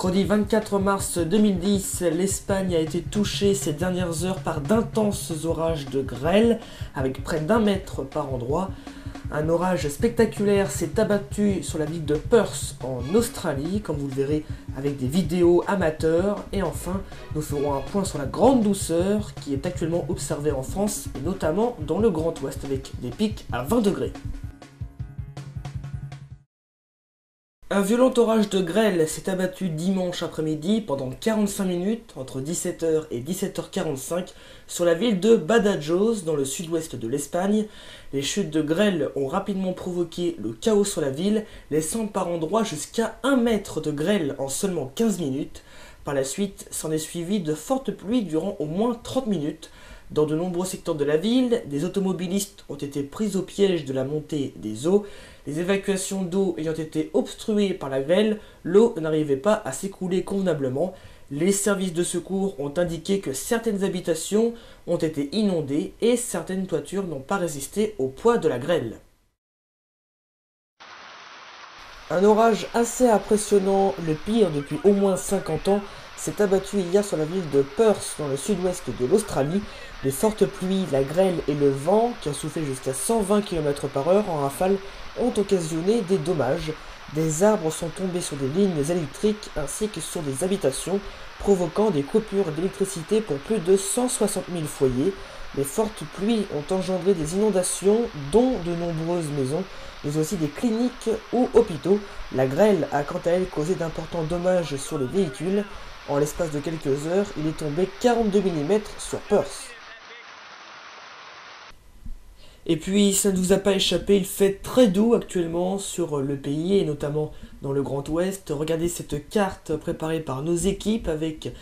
Mercredi 24 mars 2010, l'Espagne a été touchée ces dernières heures par d'intenses orages de grêle, avec près d'1 mètre par endroit. Un orage spectaculaire s'est abattu sur la ville de Perth en Australie, comme vous le verrez avec des vidéos amateurs. Et enfin, nous ferons un point sur la grande douceur qui est actuellement observée en France, et notamment dans le Grand Ouest, avec des pics à 20 degrés. Un violent orage de grêle s'est abattu dimanche après-midi pendant 45 minutes, entre 17h et 17h45, sur la ville de Badajoz, dans le sud-ouest de l'Espagne. Les chutes de grêle ont rapidement provoqué le chaos sur la ville, laissant par endroits jusqu'à 1 mètre de grêle en seulement 15 minutes. Par la suite, s'en est suivi de fortes pluies durant au moins 30 minutes. Dans de nombreux secteurs de la ville, des automobilistes ont été pris au piège de la montée des eaux. Les évacuations d'eau ayant été obstruées par la grêle, l'eau n'arrivait pas à s'écouler convenablement. Les services de secours ont indiqué que certaines habitations ont été inondées et certaines toitures n'ont pas résisté au poids de la grêle. Un orage assez impressionnant, le pire depuis au moins 50 ans, s'est abattu hier sur la ville de Perth, dans le sud-ouest de l'Australie. Les fortes pluies, la grêle et le vent, qui ont soufflé jusqu'à 120 km/h en rafale, ont occasionné des dommages. Des arbres sont tombés sur des lignes électriques ainsi que sur des habitations, provoquant des coupures d'électricité pour plus de 160 000 foyers. Les fortes pluies ont engendré des inondations, dont de nombreuses maisons, mais aussi des cliniques ou hôpitaux. La grêle a quant à elle causé d'importants dommages sur les véhicules. En l'espace de quelques heures, il est tombé 42 mm sur Perth. Et puis, ça ne vous a pas échappé, il fait très doux actuellement sur le pays, et notamment dans le Grand Ouest. Regardez cette carte préparée par nos équipes avec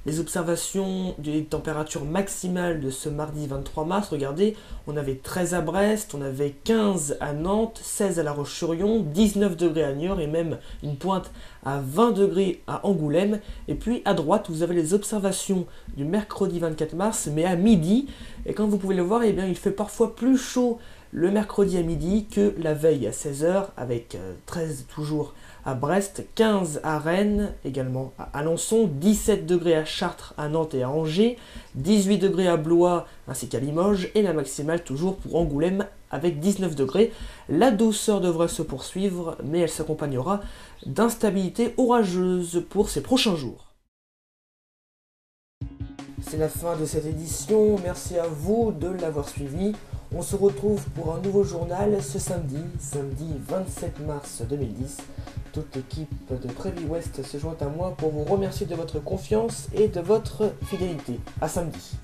les observations des températures maximales de ce mardi 23 mars. Regardez, on avait 13 à Brest, on avait 15 à Nantes, 16 à La Roche-sur-Yon, 19 degrés à Niort et même une pointe à 20 degrés à Angoulême. Et puis à droite, vous avez les observations du mercredi 24 mars, mais à midi. Et comme vous pouvez le voir, eh bien, il fait parfois plus chaud le mercredi à midi que la veille à 16h, avec 13 toujours à Brest, 15 à Rennes, également à Alençon, 17 degrés à Chartres, à Nantes et à Angers, 18 degrés à Blois ainsi qu'à Limoges, et la maximale toujours pour Angoulême avec 19 degrés. La douceur devrait se poursuivre, mais elle s'accompagnera d'instabilité orageuse pour ces prochains jours. C'est la fin de cette édition, merci à vous de l'avoir suivi. On se retrouve pour un nouveau journal ce samedi 27 mars 2010. Toute l'équipe de Prévis Ouest se joint à moi pour vous remercier de votre confiance et de votre fidélité. À samedi.